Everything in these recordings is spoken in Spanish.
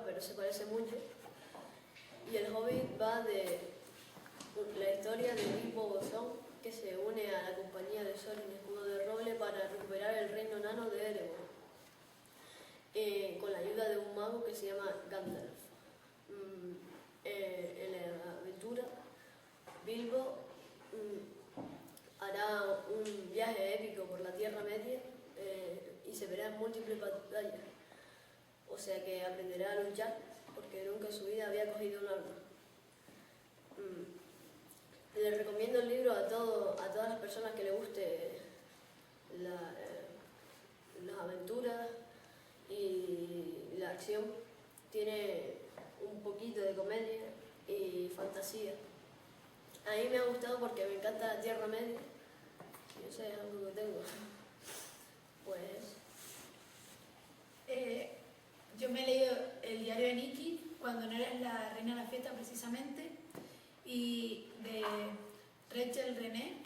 pero se parece mucho. Y el Hobbit va de la historia de Bilbo Bolsón, que se une a la compañía de Thorin Escudo de Roble para recuperar el reino nano de Erebor, con la ayuda de un mago que se llama Gandalf. En la aventura, Bilbo hará un viaje épico por la Tierra Media y se verá en múltiples batallas. O sea que aprenderá a luchar, porque nunca en su vida había cogido un arma. Les recomiendo el libro a todas las personas que les guste las aventuras y la acción. Tiene un poquito de comedia y fantasía. A mí me ha gustado porque me encanta la Tierra Media. Si eso es algo que tengo. Pues... yo me he leído el diario de Nikki, cuando no eres la reina de la fiesta precisamente, y de Rachel René,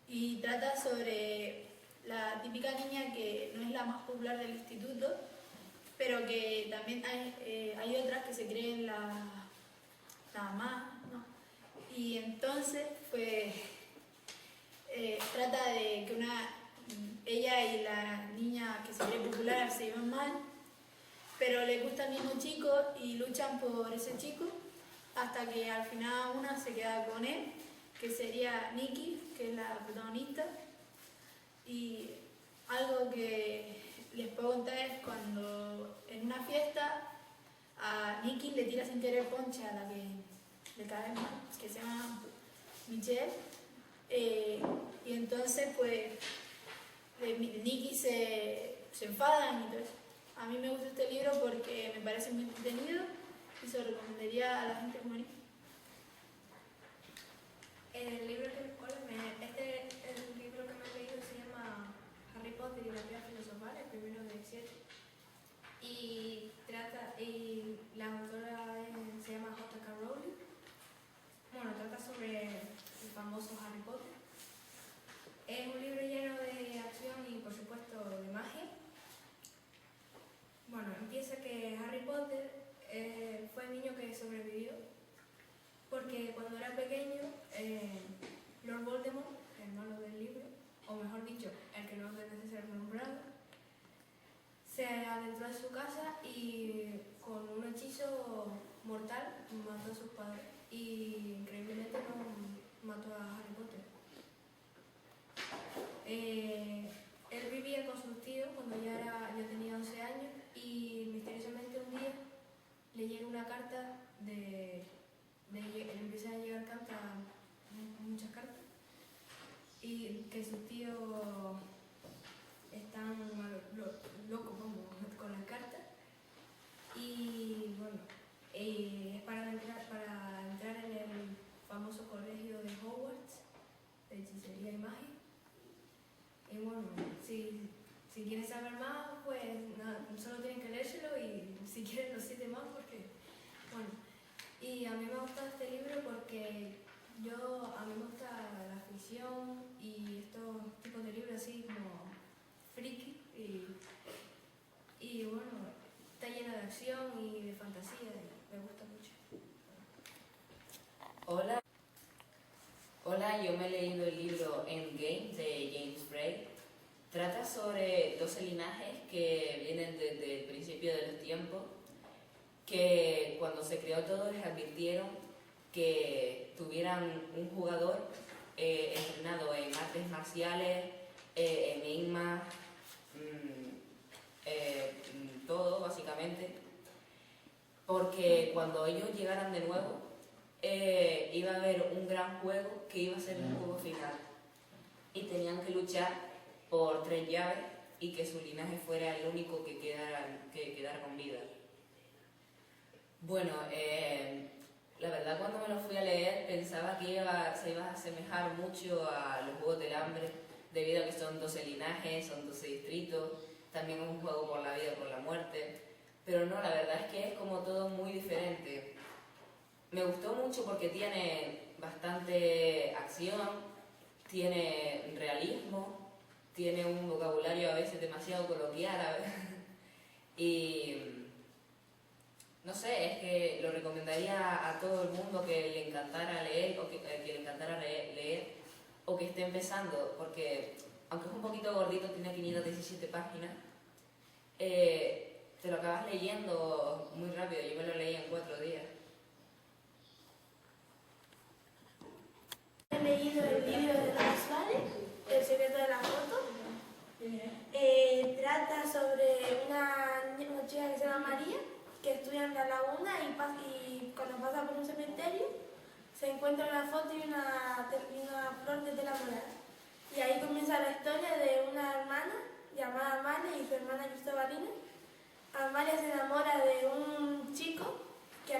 y trata sobre la típica niña que no es la más popular del instituto, pero que también hay otras que se creen la más, ¿no? Y entonces pues trata de que ella y la niña que se cree popular se llevan mal, pero le gusta el mismo chico y luchan por ese chico hasta que al final una se queda con él, que sería Nikki, que es la protagonista. Y algo que les puedo contar es cuando en una fiesta a Nikki le tira sin querer ponche a la que le cae mal, que se llama Michelle, y entonces pues Nikki se enfadan y todo eso. A mí me gusta este libro porque me parece muy entretenido y se lo recomendaría a la gente como Nikki. El libro que el libro que me he leído se llama Harry Potter y la piedra filosofal, el primero de 7. Y la autora se llama J.K. Rowling. Bueno, trata sobre el famoso Harry Potter. Es un libro lleno de acción y por supuesto de magia. Bueno, empieza que Harry Potter fue el niño que sobrevivió porque cuando era pequeño Lord Voldemort, el malo del libro, o mejor dicho, el que no debe de ser nombrado, se adentró en su casa y con un hechizo mortal mató a sus padres y increíblemente no mató a Harry Potter. Él vivía con sus tíos cuando ya tenía 11 años y misteriosamente un día le llega una carta le empiezan a llegar muchas cartas, y que sus tíos están locos con las cartas, y bueno, es para entrar en el famoso colegio de Hogwarts de hechicería y magia. Y bueno, si quieren saber más, pues nada, solo tienen que leérselo y si quieren los 7 más, porque bueno. Y a mí me gusta este libro porque a mí me gusta la ficción y estos tipos de libros así como friki y bueno, está lleno de acción y de fantasía y me gusta mucho. Hola, yo me he leído el libro Endgame de James Gray. Trata sobre 12 linajes que vienen desde el principio de los tiempos, que cuando se creó todo les advirtieron que tuvieran un jugador entrenado en artes marciales, enigmas, todo básicamente, porque cuando ellos llegaran de nuevo iba a haber un gran juego que iba a ser el juego final y tenían que luchar por 3 llaves y que su linaje fuera el único que quedara con vida. Bueno, la verdad cuando me lo fui a leer pensaba que se iba a asemejar mucho a los Juegos del Hambre, debido a que son 12 linajes, son 12 distritos, también es un juego por la vida y por la muerte, pero no, la verdad es que es como todo muy diferente. Me gustó mucho porque tiene bastante acción, tiene realismo, tiene un vocabulario a veces demasiado coloquial y No sé, es que lo recomendaría a todo el mundo que le encantara leer o que le encantara leer o que esté empezando, porque aunque es un poquito gordito, tiene 517 páginas, te lo acabas leyendo muy rápido. Yo me lo leí en 4 días. He leído el libro de Lola Suárez, El secreto de la foto. Trata sobre una chica que se llama María, que estudia en la laguna y cuando pasa por un cementerio se encuentra una foto y una flor de tela morada. Y ahí comienza la historia de una hermana llamada Amalia y su hermana Cristobalina. Amalia se enamora de un chico y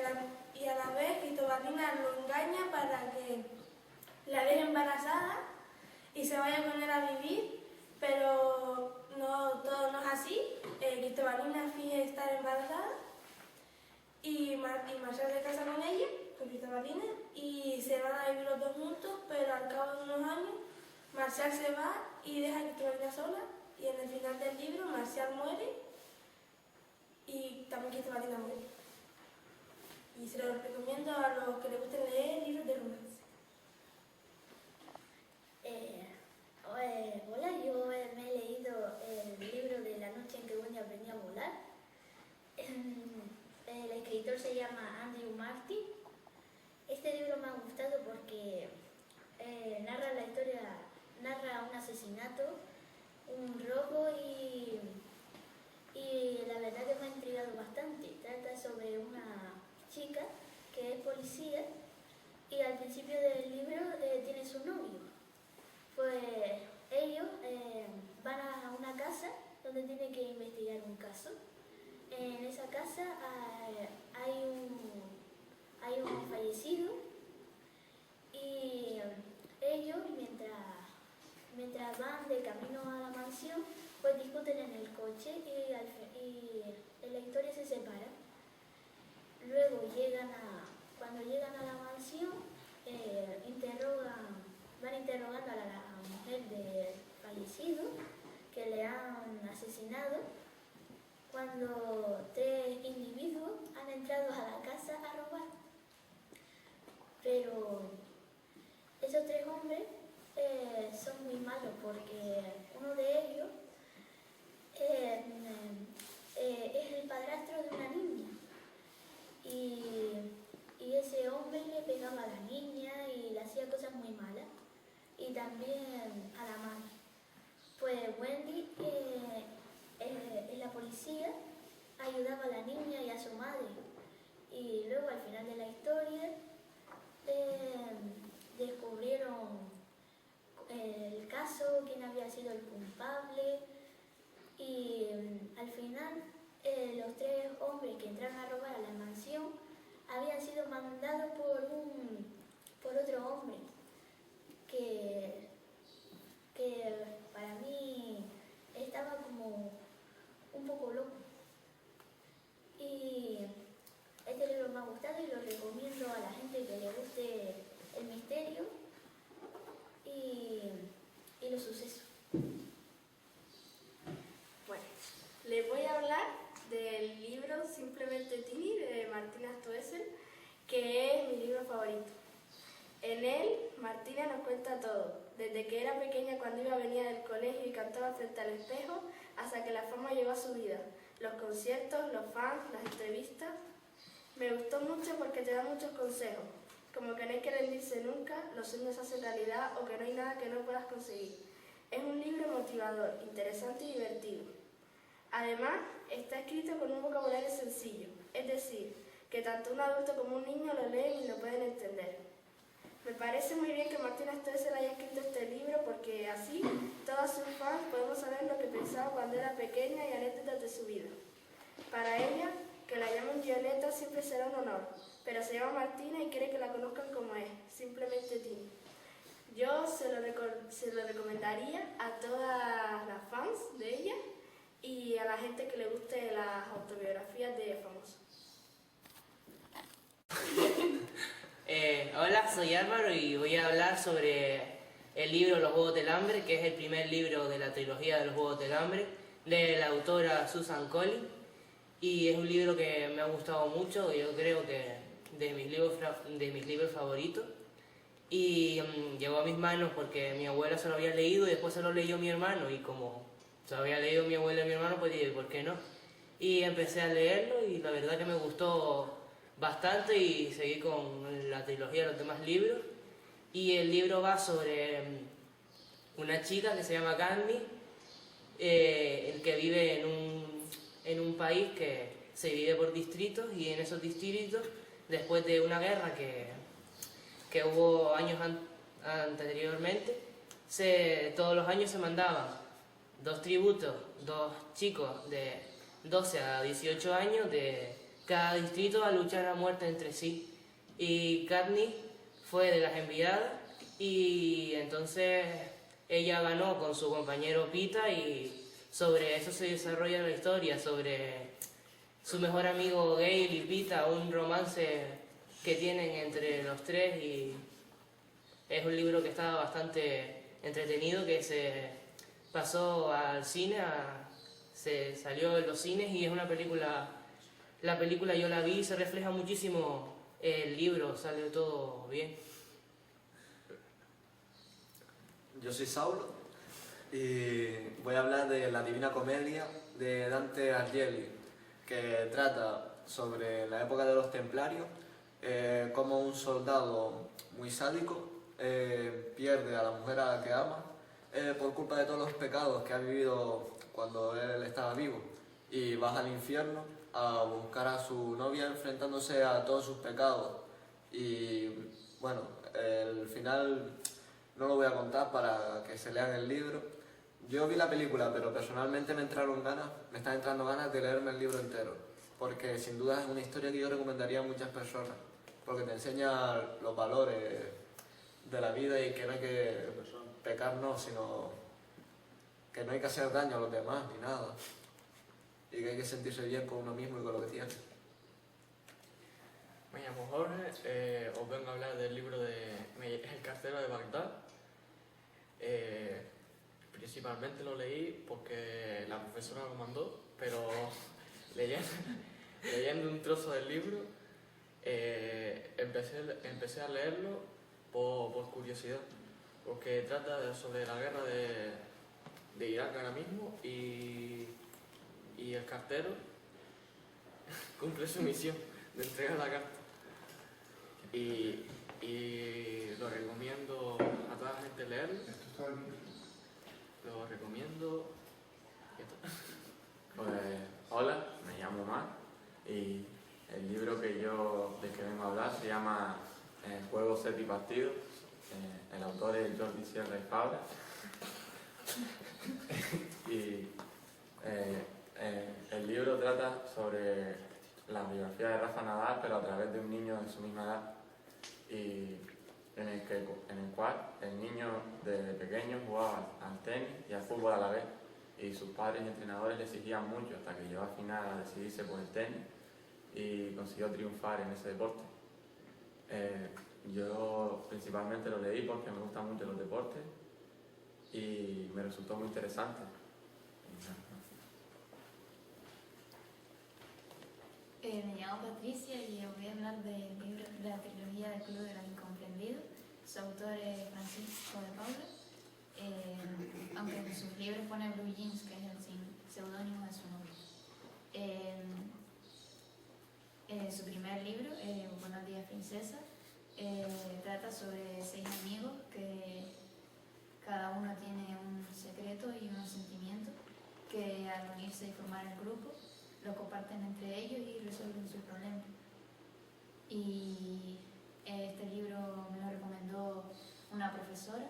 a la vez Cristobalina lo engaña para que la deje embarazada y se vaya con él a vivir, pero todo no es así. Cristobalina finge estar embarazada y Marcial se casa con ella, con Cristobalina, y se van a vivir los dos juntos, pero al cabo de unos años Marcial se va y deja a Cristobalina sola, y en el final del libro Marcial muere y también Cristobalina muere. Y se lo recomiendo a los que les gusten leer libros de romance. Hola, yo me he leído el libro de La noche en que Wendy aprendió a volar. El escritor se llama Andrew Martin. Este libro me ha gustado porque narra la historia, narra un asesinato, un robo y la verdad que me ha intrigado bastante. Trata sobre una chica que es policía y al principio del libro tiene su novio. Pues ellos van a una casa donde tienen que investigar un caso. En esa casa hay un fallecido y ellos mientras van de camino a la mansión pues discuten en el coche y en la historia se separan. Luego cuando llegan a la mansión van interrogando a la mujer del fallecido que le han asesinado, cuando 3 individuos han entrado a la casa a robar. Pero esos 3 hombres son muy malos porque uno de ellos es el padrastro de una niña y ese hombre le pegaba a la niña y le hacía cosas muy malas. Y también a la madre. Pues Wendy en la policía ayudaba a la niña y a su madre. Y luego al final de la historia descubrieron el caso, quién había sido el culpable. Y al final los 3 hombres que entraron a robar a la mansión habían sido mandados por otro hombre. Que para mí estaba como un poco loco. Y este libro me ha gustado y lo recomiendo a la gente que le guste el misterio y los sucesos. Bueno, les voy a hablar del libro Simplemente Tini de Martina Stoessel, que es mi libro favorito. En él, Martina nos cuenta todo, desde que era pequeña cuando iba a venir del colegio y cantaba frente al espejo, hasta que la fama llegó a su vida, los conciertos, los fans, las entrevistas. Me gustó mucho porque te da muchos consejos, como que no hay que rendirse nunca, los sueños se hacen realidad o que no hay nada que no puedas conseguir. Es un libro motivador, interesante y divertido. Además, está escrito con un vocabulario sencillo, es decir, que tanto un adulto como un niño lo leen y lo pueden entender. Me parece muy bien que Martina Stoessel haya escrito este libro porque así todos sus fans podemos saber lo que pensaba cuando era pequeña y anécdotas de su vida. Para ella, que la llamen Violeta siempre será un honor, pero se llama Martina y quiere que la conozcan como es, simplemente Tini. Yo se lo recomendaría a todas las fans de ella y a la gente que le guste las autobiografías de famosos. Hola, soy Álvaro y voy a hablar sobre el libro Los Juegos del Hambre, que es el primer libro de la trilogía de los Juegos del Hambre, de la autora Susan Collins. y es un libro que me ha gustado mucho, yo creo que de mis libros favoritos. Y llegó a mis manos porque mi abuela se lo había leído y después se lo leyó mi hermano, y como se lo había leído mi abuela y mi hermano, pues dije, ¿por qué no? Y empecé a leerlo y la verdad que me gustó bastante y seguí con la trilogía de los demás libros. Y el libro va sobre una chica que se llama Candy, el que vive en un país que se divide por distritos, y en esos distritos, después de una guerra que hubo años anteriormente, todos los años se mandaban dos tributos, dos chicos de 12 a 18 años de cada distrito a luchar a muerte entre sí. Y Katniss fue de las enviadas, y entonces ella ganó con su compañero Pita, y sobre eso se desarrolla la historia, sobre su mejor amigo Gale y Pita, un romance que tienen entre los tres, y es un libro que está bastante entretenido, que se pasó al cine, se salió en los cines, y es una película, la película yo la vi y se refleja muchísimo el libro, sale todo bien. Yo soy Saulo y voy a hablar de La Divina Comedia de Dante Alighieri, que trata sobre la época de los templarios, como un soldado muy sádico pierde a la mujer a la que ama por culpa de todos los pecados que ha vivido cuando él estaba vivo, y baja al infierno a buscar a su novia enfrentándose a todos sus pecados. Y bueno, el final no lo voy a contar para que se lean el libro. Yo vi la película, pero personalmente me están entrando ganas de leerme el libro entero, porque sin duda es una historia que yo recomendaría a muchas personas, porque te enseña los valores de la vida y que no hay que pecar, no, sino que no hay que hacer daño a los demás ni nada, y que hay que sentirse bien con uno mismo y con lo que tiene. Me llamo Jorge, os vengo a hablar del libro de El cartero de Bagdad. Principalmente lo leí porque la profesora lo mandó, pero leyendo un trozo del libro empecé a leerlo por curiosidad, porque trata sobre la guerra de Irak ahora mismo, y el cartero cumple su misión de entregar la carta. Y lo recomiendo a toda la gente leerlo. Lo recomiendo. Pues, hola, me llamo Omar y el libro del que vengo a hablar se llama Juego, Set y Partido. El autor es Jordi Sierra y Fabra. Y el libro trata sobre la biografía de Rafa Nadal, pero a través de un niño de su misma edad, y en el cual el niño desde pequeño jugaba al tenis y al fútbol a la vez, y sus padres y entrenadores le exigían mucho hasta que llegó al final a decidirse por el tenis y consiguió triunfar en ese deporte. Yo principalmente lo leí porque me gustan mucho los deportes y me resultó muy interesante. Me llamo Patricia y os voy a hablar del libro de la trilogía del Club de los Incomprendidos. Su autor es Francisco de Paula, aunque en sus libros pone Blue Jeans, que es el seudónimo de su nombre. Su primer libro, Buenos días, princesa, trata sobre 6 amigos que cada uno tiene un secreto y unos sentimientos que al unirse y formar el grupo lo comparten entre ellos y resuelven sus problemas. Y este libro me lo recomendó una profesora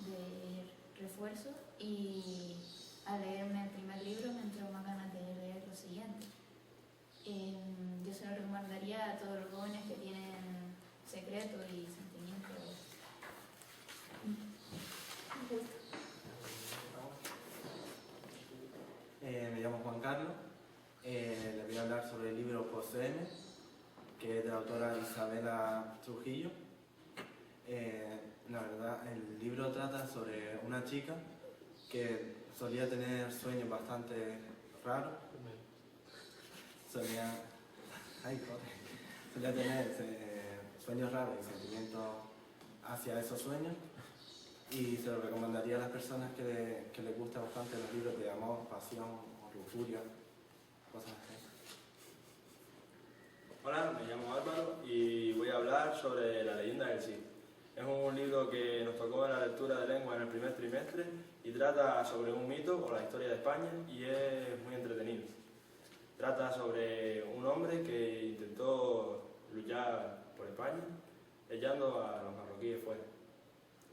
de refuerzo, y al leerme el primer libro me entró más ganas de leer lo siguiente. Yo se lo recomendaría a todos los jóvenes que tienen secretos y sentimientos. Me llamo Juan Carlos. Les voy a hablar sobre el libro Poseeme, que es de la autora Isabela Trujillo. La verdad, el libro trata sobre una chica que solía tener sueños bastante raros solía, solía tener sueños raros y sentimientos hacia esos sueños, y se lo recomendaría a las personas que les gustan bastante los libros de amor, pasión o lujuria, cosas así. Hola, me llamo Álvaro y voy a hablar sobre La leyenda del Cid. Es un libro que nos tocó en la lectura de lengua en el primer trimestre y trata sobre un mito o la historia de España y es muy entretenido. Trata sobre un hombre que intentó luchar por España echando a los marroquíes fuera.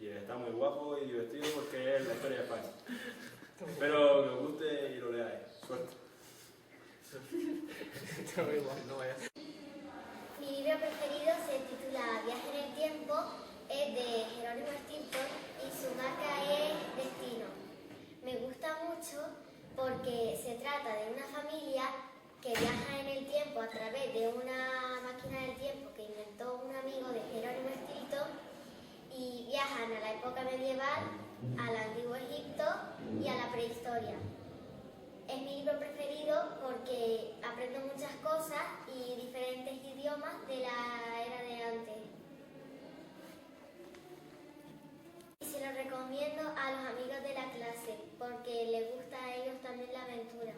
Y está muy guapo y divertido porque es la historia de España. Espero que os guste y lo leáis. Suerte. Mi libro preferido se titula Viaje en el tiempo, es de Jerónimo Stilton y su marca es Destino. Me gusta mucho porque se trata de una familia que viaja en el tiempo a través de una máquina del tiempo que inventó un amigo de Jerónimo Stilton y viajan a la época medieval, al antiguo Egipto y a la prehistoria. Es mi libro preferido porque aprendo muchas cosas y diferentes idiomas de la era de antes. Y se lo recomiendo a los amigos de la clase porque les gusta a ellos también la aventura.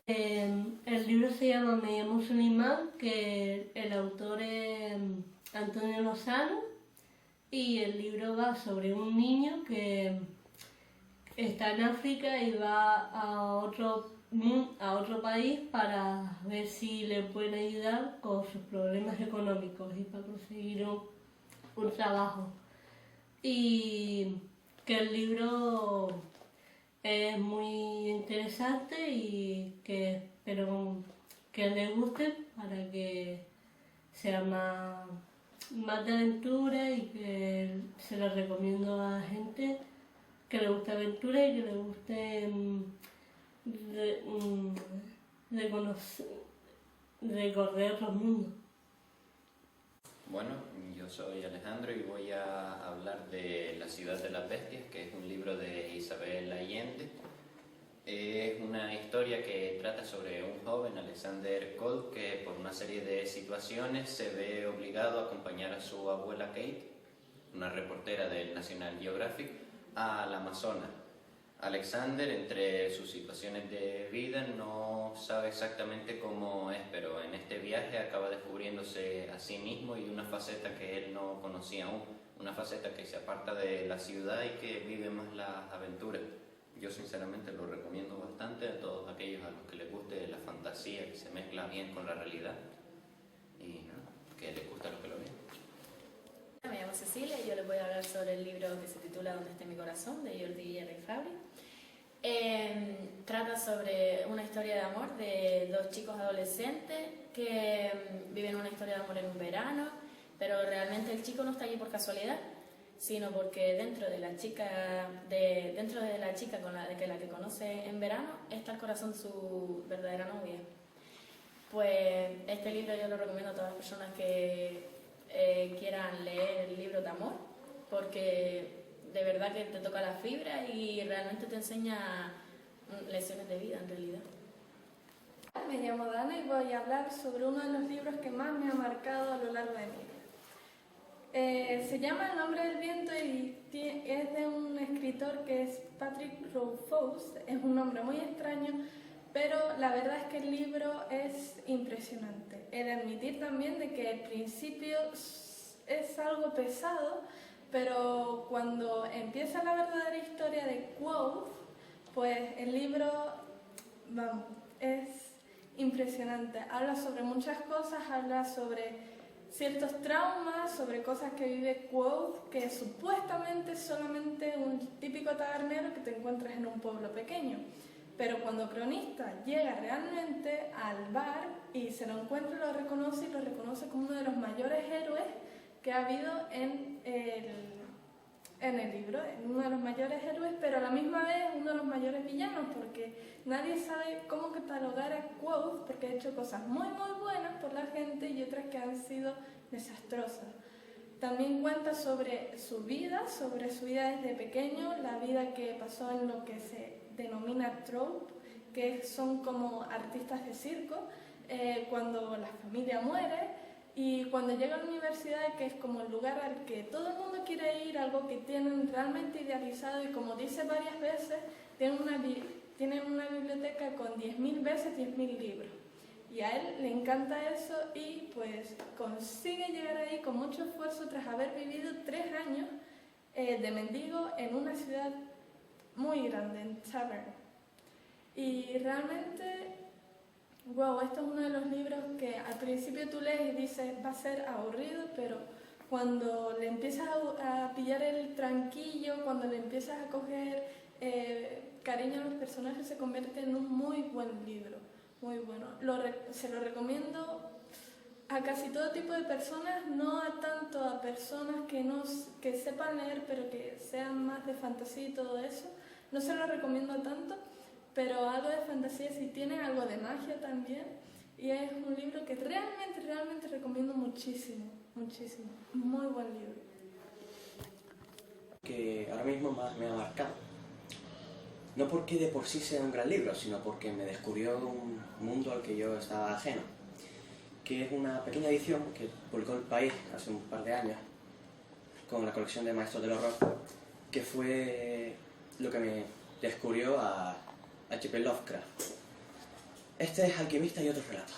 El libro se llama Me llamo Sulimán, que el autor es Antonio Lozano, y el libro va sobre un niño que está en África y va a otro país para ver si le pueden ayudar con sus problemas económicos y para conseguir un trabajo. Y que el libro es muy interesante y que espero que les guste para que sea más de aventura, y que se lo recomiendo a gente que le guste aventura y que le guste recorrer otros mundos. Bueno, yo soy Alejandro y voy a hablar de La ciudad de las bestias, que es un libro de Isabel Allende. Es una historia que trata sobre un joven, Alexander Colt, que por una serie de situaciones se ve obligado a acompañar a su abuela Kate, una reportera del National Geographic, al Amazonas. Alexander, entre sus situaciones de vida, no sabe exactamente cómo es, pero en este viaje acaba descubriéndose a sí mismo y una faceta que él no conocía aún, una faceta que se aparta de la ciudad y que vive más las aventuras. Yo sinceramente lo recomiendo bastante a todos aquellos a los que les guste la fantasía, que se mezcla bien con la realidad y que les gusta lo que lo vean. Me llamo Cecilia y yo les voy a hablar sobre el libro que se titula ¿Dónde está mi corazón?, de Jordi Guillermo Fabri. Trata sobre una historia de amor de dos chicos adolescentes que viven una historia de amor en un verano, pero realmente el chico no está allí por casualidad, sino porque dentro de la chica con la que conoce en verano está el corazón de su verdadera novia. Pues este libro yo lo recomiendo a todas las personas que quieran leer el libro de amor, porque de verdad que te toca la fibra y realmente te enseña lecciones de vida en realidad. Me llamo Dana y voy a hablar sobre uno de los libros que más me ha marcado a lo largo de mi vida. Se llama El nombre del viento y es de un escritor que es Patrick Rothfuss. Es un nombre muy extraño, pero la verdad es que el libro es impresionante. He de admitir también de que al principio es algo pesado, pero cuando empieza la verdadera historia de Quoth, pues el libro, vamos, es impresionante. Habla sobre muchas cosas, habla sobre ciertos traumas, sobre cosas que vive Quoth, que supuestamente es solamente un típico tabernero que te encuentras en un pueblo pequeño. Pero cuando Cronista llega realmente al bar y se lo encuentra, lo reconoce y lo reconoce como uno de los mayores héroes que ha habido en el libro, uno de los mayores héroes, pero a la misma vez uno de los mayores villanos, porque nadie sabe cómo catalogar a Quoth, porque ha hecho cosas muy muy buenas por la gente y otras que han sido desastrosas. También cuenta sobre su vida desde pequeño, la vida que pasó en lo que se denomina Trope, que son como artistas de circo, cuando la familia muere y cuando llega a la universidad, que es como el lugar al que todo el mundo quiere ir, algo que tienen realmente idealizado y como dice varias veces, tienen una biblioteca con 10.000 veces 10.000 libros. Y a él le encanta eso y pues consigue llegar ahí con mucho esfuerzo tras haber vivido 3 años de mendigo en una ciudad muy grande, en Tavern. Y realmente, wow, esto es uno de los libros que al principio tú lees y dices va a ser aburrido, pero cuando le empiezas a pillar el tranquillo, cuando le empiezas a coger cariño a los personajes, se convierte en un muy buen libro, muy bueno. Se lo recomiendo a casi todo tipo de personas, no a tanto a personas que sepan leer pero que sean más de fantasía y todo eso. No se lo recomiendo tanto, pero algo de fantasía si tiene, algo de magia también. Y es un libro que realmente recomiendo muchísimo, muchísimo. Muy buen libro. Que ahora mismo más me ha marcado. No porque de por sí sea un gran libro, sino porque me descubrió un mundo al que yo estaba ajeno. Que es una pequeña edición que publicó El País hace un par de años, con la colección de Maestros del Horror, que fue lo que me descubrió a H.P. Lovecraft. Este es Alquimista y otros relatos.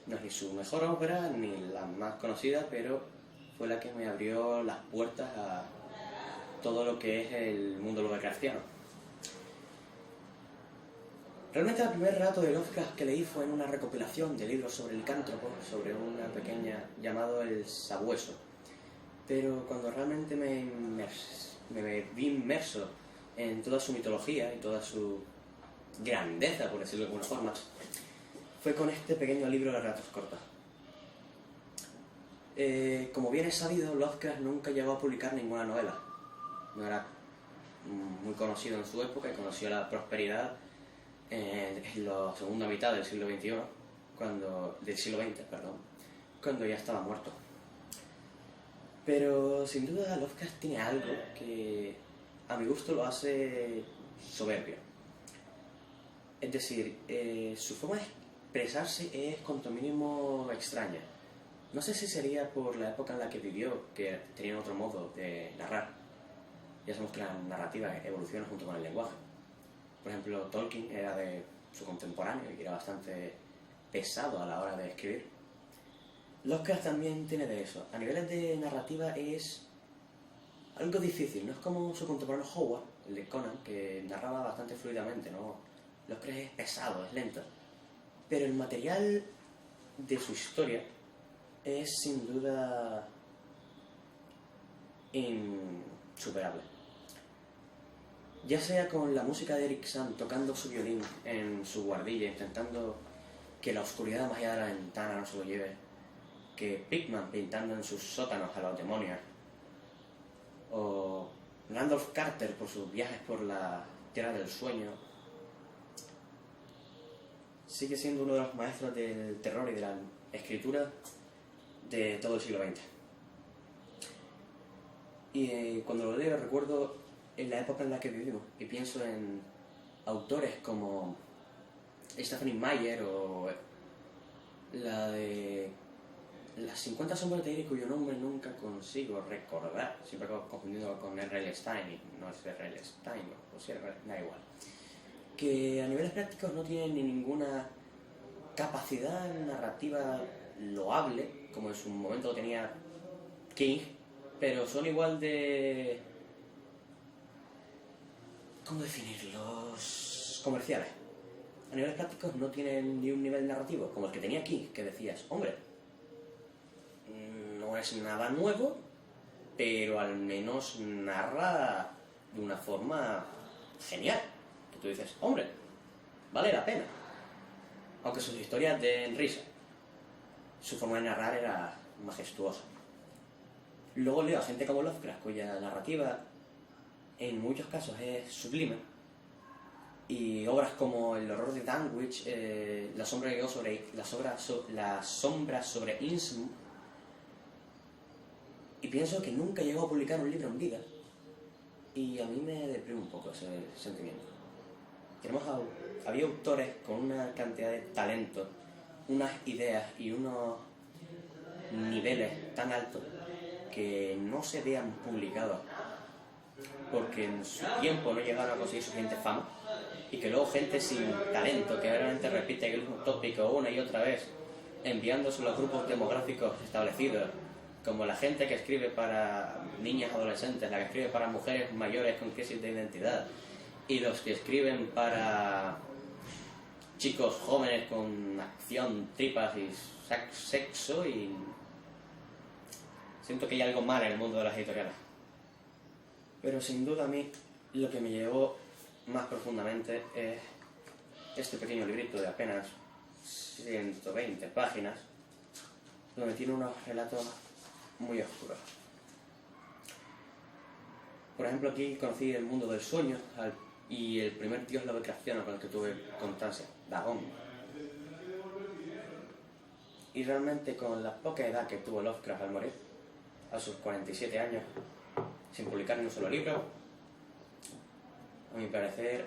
No es ni su mejor obra, ni la más conocida, pero fue la que me abrió las puertas a todo lo que es el mundo lovecraftiano. Realmente el primer relato de Lovecraft que leí fue en una recopilación de libros sobre licántropos, sobre una pequeña llamado El Sabueso. Pero cuando realmente me vi inmerso en toda su mitología y toda su grandeza, por decirlo de alguna forma, fue con este pequeño libro de relatos cortos. Como bien es sabido, Lovecraft nunca llegó a publicar ninguna novela. No era muy conocido en su época y conoció la prosperidad en la segunda mitad del siglo XXI, del siglo XX, cuando ya estaba muerto. Pero sin duda Lovecraft tiene algo que a mi gusto lo hace soberbio. Es decir, su forma de expresarse es cuanto mínimo extraña. No sé si sería por la época en la que vivió, que tenían otro modo de narrar. Ya sabemos que la narrativa evoluciona junto con el lenguaje. Por ejemplo, Tolkien era de su contemporáneo y era bastante pesado a la hora de escribir. Lovecraft también tiene de eso. A niveles de narrativa es algo difícil. No es como su contemporáneo Howard, el de Conan, que narraba bastante fluidamente, ¿no? Lovecraft es pesado, es lento. Pero el material de su historia es sin duda insuperable. Ya sea con la música de Eric Sam tocando su violín en su guardilla, intentando que la oscuridad más allá de la ventana no se lo lleve, que Pickman pintando en sus sótanos a los demonios, o Randolph Carter por sus viajes por la Tierra del Sueño, sigue siendo uno de los maestros del terror y de la escritura de todo el siglo XX. Y cuando lo leo recuerdo en la época en la que vivimos y pienso en autores como Stephanie Meyer o la de Las 50 sombras de Grey, cuyo nombre nunca consigo recordar, siempre acabo confundiendo con R.L. Stein y no es R.L. Stein, o si da igual, que a niveles prácticos no tienen ni ninguna capacidad narrativa loable como en su momento tenía King, pero son igual de... ¿cómo definirlos? Comerciales. A niveles prácticos no tienen ni un nivel narrativo como el que tenía King, que decías, hombre, no es nada nuevo, pero al menos narra de una forma genial, que tú dices, hombre, vale la pena. Aunque sus historias den risa, su forma de narrar era majestuosa. Luego leo a gente como Lovecraft, cuya narrativa en muchos casos es sublime, y obras como El horror de Dunwich, La sombra sobre Innsmouth, y pienso que nunca llegó a publicar un libro en vida, y a mí me deprime un poco ese sentimiento. había autores con una cantidad de talento, unas ideas y unos niveles tan altos que no se vean publicados porque en su tiempo no llegaron a conseguir suficiente fama, y que luego gente sin talento que realmente repite el mismo tópico una y otra vez, enviándose a los grupos demográficos establecidos, como la gente que escribe para niñas adolescentes, la que escribe para mujeres mayores con crisis de identidad, y los que escriben para chicos jóvenes con acción, tripas y sexo, y siento que hay algo mal en el mundo de las editoriales. Pero sin duda a mí lo que me llevó más profundamente es este pequeño librito de apenas 120 páginas, donde tiene unos relatos muy oscuros. Por ejemplo, aquí conocí el mundo del sueño y el primer dios lovecraftiano con el que tuve constancia, Dagon. Y realmente con la poca edad que tuvo Lovecraft al morir, a sus 47 años, sin publicar ni un solo libro, a mi parecer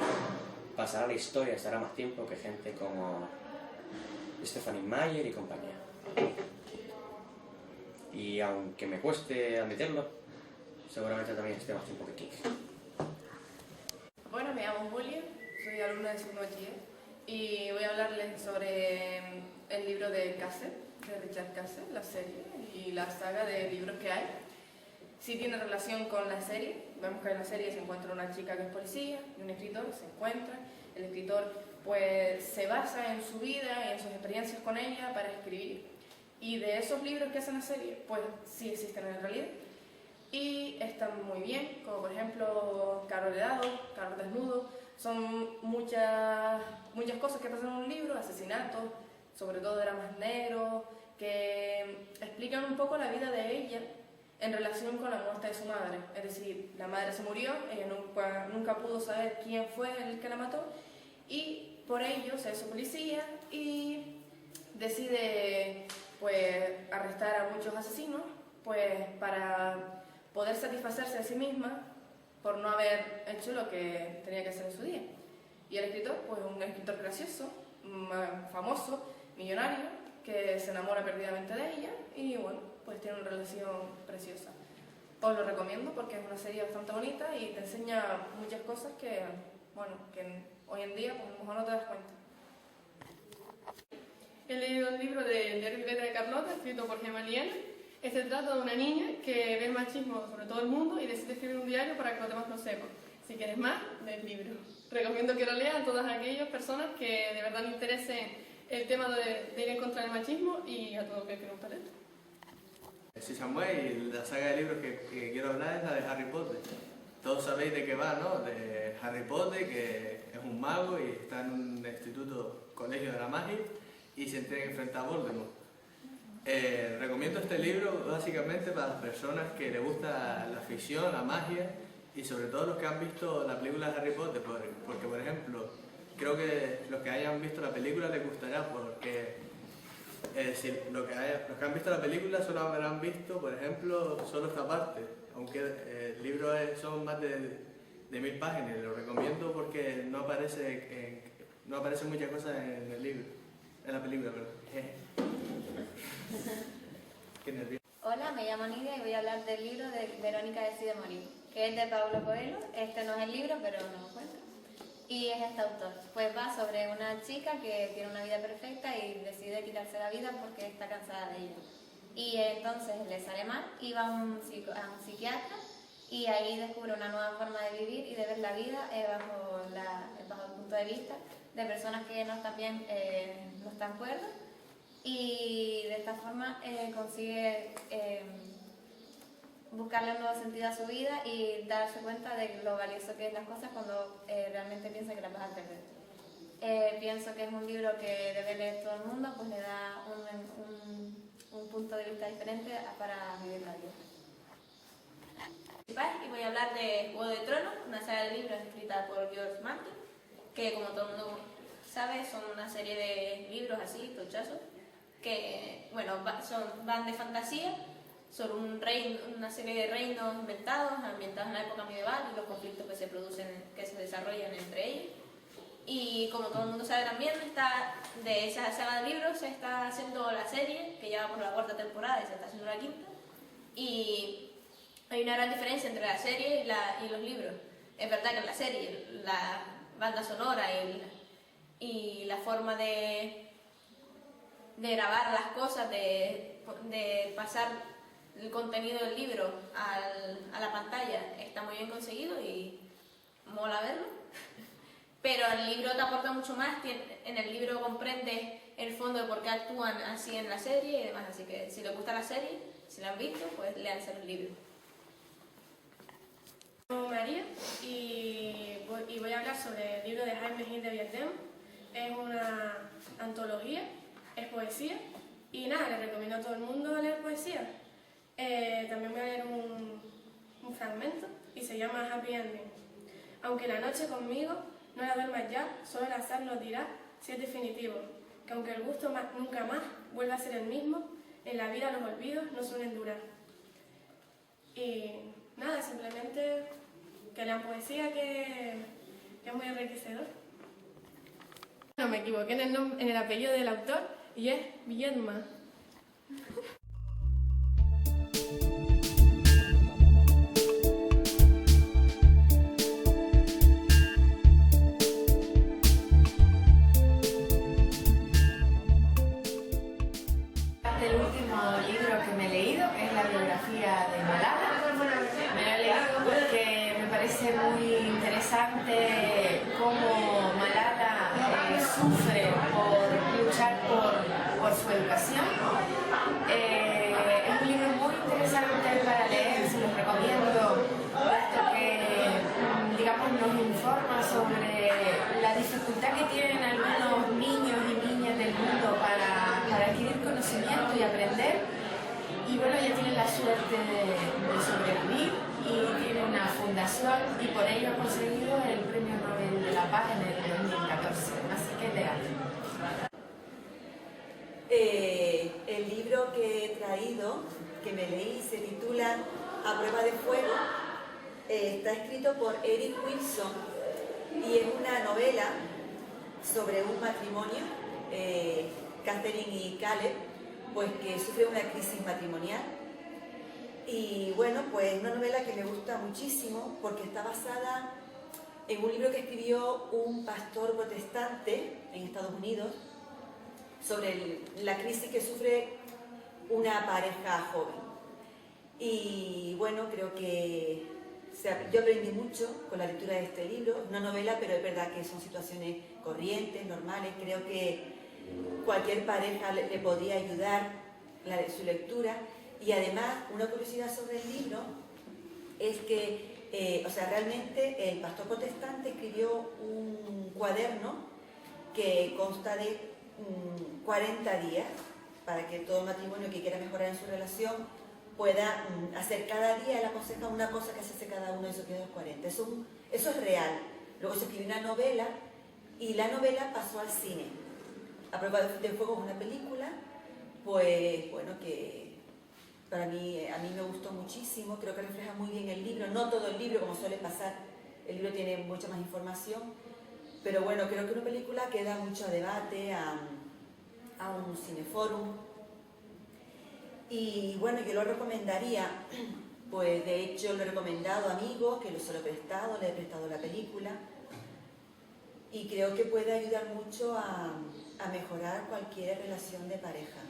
pasará la historia, estará más tiempo que gente como Stephanie Meyer y compañía. Y aunque me cueste admitirlo, seguramente también esté más tiempo que King. Bueno, me llamo Julia, soy alumna de segundo bachiller y voy a hablarles sobre el libro de Cassel, de Richard Cassel, la serie y la saga de libros que hay. Sí tiene relación con la serie. Vemos que en la serie se encuentra una chica que es policía y un escritor se encuentra. El escritor pues se basa en su vida y en sus experiencias con ella para escribir. Y de esos libros que hacen la serie, pues sí existen en realidad. Y están muy bien, como por ejemplo Carro Heredado, Carro Desnudo. Son muchas cosas que pasan en un libro, asesinatos, sobre todo dramas negros, que explican un poco la vida de ella en relación con la muerte de su madre. Es decir, la madre se murió, ella nunca pudo saber quién fue el que la mató, y por ello se hizo policía y decide pues arrestar a muchos asesinos pues para poder satisfacerse a sí misma por no haber hecho lo que tenía que hacer en su día. Y el escritor, pues un escritor gracioso, famoso, millonario, que se enamora perdidamente de ella y bueno, pues tiene una relación preciosa. Os lo recomiendo porque es una serie bastante bonita y te enseña muchas cosas que, bueno, que hoy en día pues a lo mejor no te das cuenta. He leído el libro de Diario y Letra de Carlota, escrito por Gemma Liena. Este trata de una niña que ve el machismo sobre todo el mundo y decide escribir un diario para que los demás lo sepan. Si quieres más, lee el libro. Recomiendo que lo lean a todas aquellas personas que de verdad les interese el tema de ir en contra del machismo y a todo lo que quiera un talento. Soy Samuel y la saga de libros que quiero hablar es la de Harry Potter. Todos sabéis de qué va, ¿no? De Harry Potter, que es un mago y está en un instituto, colegio de la magia, y se tiene que enfrentar a Voldemort. Recomiendo este libro básicamente para las personas que les gusta la ficción, la magia, y sobre todo los que han visto la película de Harry Potter, porque por ejemplo, creo que los que hayan visto la película les gustará, porque los que han visto la película solo habrán visto, por ejemplo, solo esta parte, aunque el libro son más de 1000 páginas. Lo recomiendo porque no aparecen muchas cosas en el libro, en la película, perdón. Qué nervioso. Hola, me llamo Nidia y voy a hablar del libro de Verónica decide morir, que es de Paulo Coelho. Este no es el libro, pero no lo cuento. Y es este autor. Pues va sobre una chica que tiene una vida perfecta y decide quitarse la vida porque está cansada de ella. Y entonces le sale mal y va a un psiquiatra y ahí descubre una nueva forma de vivir y de ver la vida bajo el punto de vista de personas que no están bien, no están cuerdas. Y de esta forma consigue buscarle un nuevo sentido a su vida y darse cuenta de lo valioso que es las cosas cuando realmente piensa que las vas a perder. Pienso que es un libro que debe leer todo el mundo, pues le da un punto de vista diferente para vivir la vida. Y voy a hablar de Juego de Tronos, una saga de libros escrita por George Martin, que como todo el mundo sabe son una serie de libros así, tochazos, que bueno, van de fantasía sobre una serie de reinos ambientados en la época medieval y los conflictos que se desarrollan entre ellos. Y como todo el mundo sabe también, de esa saga de libros se está haciendo la serie, que ya va por la 4ª temporada y se está haciendo la 5ª. Y hay una gran diferencia entre la serie y los libros. Es verdad que en la serie la banda sonora y la forma de grabar las cosas, de pasar el contenido del libro a la pantalla está muy bien conseguido y mola verlo. Pero el libro te aporta mucho más, en el libro comprendes el fondo de por qué actúan así en la serie y demás. Así que si les gusta la serie, si la han visto, pues léanse el libro. Soy María y voy a hablar sobre el libro de Jaime Gil de Biedem. Es una antología, es poesía y nada, les recomiendo a todo el mundo leer poesía. También voy a leer un fragmento y se llama Happy Ending. Aunque la noche conmigo no la duermas ya, solo el azar nos dirá si es definitivo, que aunque el gusto nunca más vuelva a ser el mismo, en la vida los olvidos no suelen durar. Y nada, simplemente que lean poesía, que es muy enriquecedor. No me equivoqué en el apellido del autor y es Biedma. El último libro que me he leído es la biografía de Malala. Me lo he leído porque me parece muy interesante cómo Malala sufre por luchar por su educación. Es un libro muy interesante para leer, se los recomiendo, puesto que digamos, nos informa sobre la dificultad que tienen algunos niños y niñas del mundo para adquirir conocimiento y aprender. Y bueno, ella tiene la suerte de sobrevivir y tiene una fundación y por ello ha conseguido el Premio Nobel de la Paz en el 2014. Así que lean. El libro que he traído, que me leí, se titula A prueba de fuego. Está escrito por Eric Wilson y es una novela sobre un matrimonio, Catherine y Caleb, pues que sufre una crisis matrimonial. Y bueno, pues una novela que me gusta muchísimo porque está basada en un libro que escribió un pastor protestante en Estados Unidos sobre la crisis que sufre una pareja joven. Y bueno, creo que yo aprendí mucho con la lectura de este libro. Es una novela, pero es verdad que son situaciones corrientes, normales. Creo que cualquier pareja le podría ayudar su lectura. Y además, una curiosidad sobre el libro es que, realmente el pastor protestante escribió un cuaderno que consta de 40 días para que todo matrimonio que quiera mejorar en su relación pueda hacer cada día, él aconseja una cosa que hace cada uno de esos 40. Eso es real. Luego se escribió una novela y la novela pasó al cine. A prueba de fuego es una película, pues bueno, que a mí me gustó muchísimo, creo que refleja muy bien el libro, no todo el libro como suele pasar, el libro tiene mucha más información, pero bueno, creo que una película que da mucho debate a un cineforum. Y bueno, yo lo recomendaría, pues de hecho lo he recomendado a amigos, que se lo he prestado, le he prestado la película, y creo que puede ayudar mucho a mejorar cualquier relación de pareja.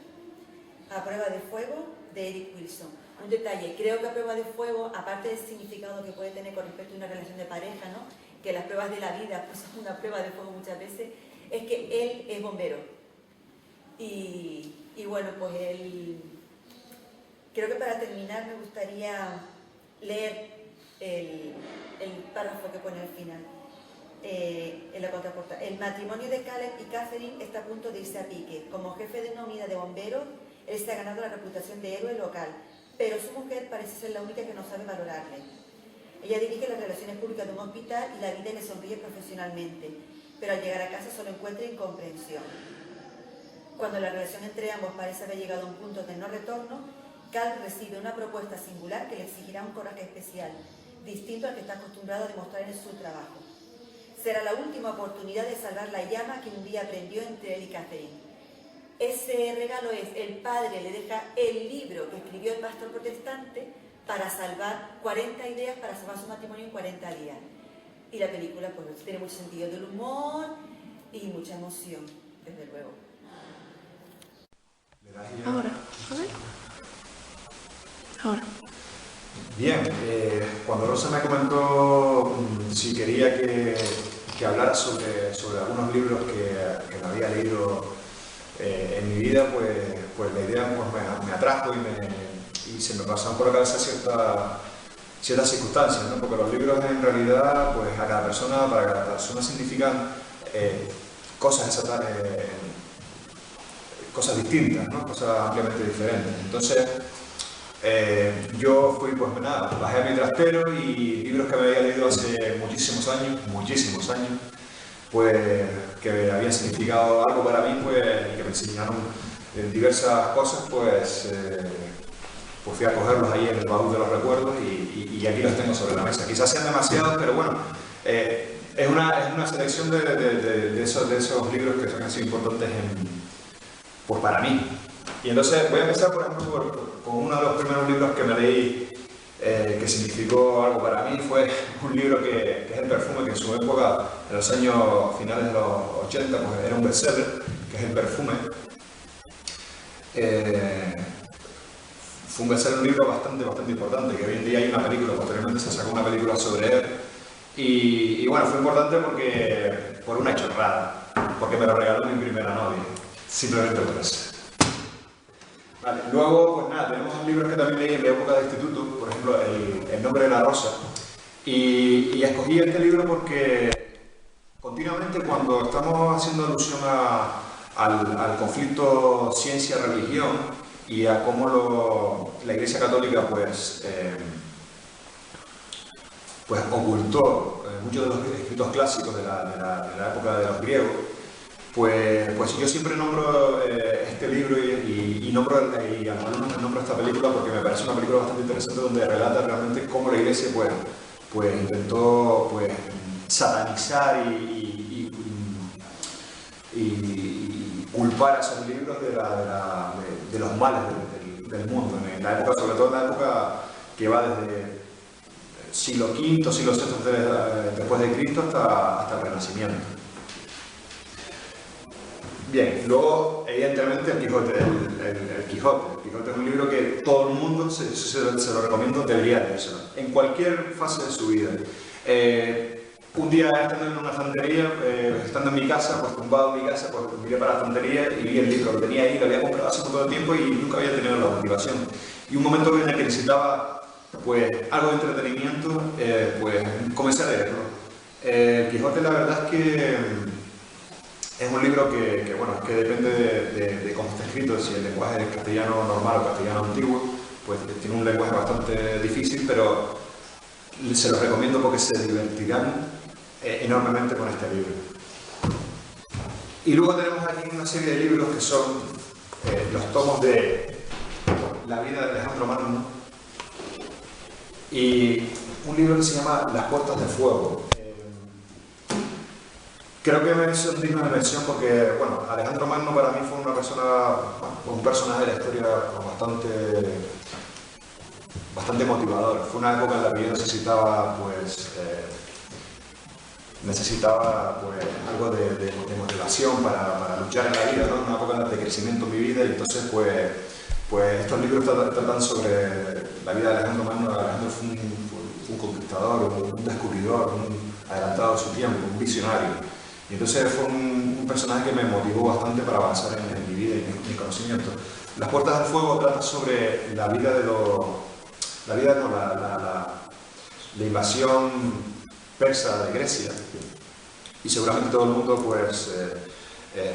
A prueba de fuego, de Eric Wilson. Un detalle, creo que A prueba de fuego, aparte del significado que puede tener con respecto a una relación de pareja, ¿no?, que las pruebas de la vida pues son una prueba de fuego muchas veces, es que él es bombero. Y bueno, pues él... Creo que para terminar me gustaría leer el párrafo que pone al final, en la contraportada. El matrimonio de Caleb y Catherine está a punto de irse a pique. Como jefe de una unidad de bomberos, él se ha ganado la reputación de héroe local, pero su mujer parece ser la única que no sabe valorarle. Ella dirige las relaciones públicas de un hospital y la vida le sonríe profesionalmente, pero al llegar a casa solo encuentra incomprensión. Cuando la relación entre ambos parece haber llegado a un punto de no retorno, Cal recibe una propuesta singular que le exigirá un coraje especial, distinto al que está acostumbrado a demostrar en su trabajo. será la última oportunidad de salvar la llama que un día prendió entre él y Catherine. Ese regalo es, el padre le deja el libro que escribió el pastor protestante para salvar 40 ideas para salvar su matrimonio en 40 días. Y la película pues tiene mucho sentido del humor y mucha emoción, desde luego. Ahora, a ver. Ahora. Bien, cuando Rosa me comentó si quería que hablara sobre algunos libros que me había leído en mi vida, pues la idea pues, me atrajo y se me pasaron por la cabeza ciertas circunstancias, ¿no? Porque los libros en realidad, pues a cada persona, para cada persona significan cosas distintas, ¿no? Cosas ampliamente diferentes. Entonces, yo fui, pues nada, bajé a mi trastero y libros que me había leído hace muchísimos años, pues que habían significado algo para mí, pues, y que me enseñaron diversas cosas, pues fui a cogerlos ahí en el baúl de los recuerdos y aquí los tengo sobre la mesa. Quizás sean demasiados, pero bueno, es una selección de esos libros que han sido importantes pues para mí. Y entonces voy a empezar, por ejemplo, con uno de los primeros libros que me leí que significó algo para mí. Fue un libro que es El perfume, que en su época, en los años finales de los 80, pues era un bestseller, que es El perfume. Fue un bestseller, un libro bastante importante, que hoy en día hay una película, posteriormente se sacó una película sobre él. Y bueno, fue importante por una chorrada, porque me lo regaló mi primera novia, simplemente por eso. Vale. Luego, pues nada, tenemos libros que también leí en mi época de instituto, por ejemplo, El nombre de la rosa. Y escogí este libro porque continuamente cuando estamos haciendo alusión al conflicto ciencia-religión y a cómo la Iglesia Católica pues ocultó muchos de los escritos clásicos de la época de los griegos, pues yo siempre nombro este libro y a los alumnos nombro esta película porque me parece una película bastante interesante donde relata realmente cómo la Iglesia pues intentó pues satanizar y culpar a esos libros de los males del mundo, en la época, sobre todo en la época que va desde siglo V, siglo VI después de Cristo hasta el Renacimiento. Bien, luego evidentemente El Quijote. El Quijote es un libro que todo el mundo, se lo recomiendo, debería leérselo, en cualquier fase de su vida. Un día estando en una estantería, estando en mi casa, pues tumbado en mi casa, pues miré para la estantería y vi el libro, lo tenía ahí, lo había comprado hace todo el tiempo y nunca había tenido la motivación. Y un momento en el que necesitaba pues algo de entretenimiento, pues comencé a leerlo. El Quijote, la verdad es que es un libro que depende de cómo está escrito, si el lenguaje es castellano normal o castellano antiguo, pues tiene un lenguaje bastante difícil, pero se los recomiendo porque se divertirán enormemente con este libro. Y luego tenemos aquí una serie de libros que son los tomos de la vida de Alejandro Magno y un libro que se llama Las puertas de fuego. Creo que son dignos de mención porque, bueno, Alejandro Magno para mí fue un personaje de la historia bastante motivador. Fue una época en la que yo necesitaba algo de motivación para luchar en la vida, ¿no? Una época de crecimiento en mi vida y entonces pues estos libros tratan sobre la vida de Alejandro Magno. Alejandro fue un conquistador, un descubridor, un adelantado a su tiempo, un visionario. Y entonces fue un personaje que me motivó bastante para avanzar en mi vida y en mi conocimiento. Las puertas del fuego trata sobre la invasión persa de Grecia. Y seguramente todo el mundo pues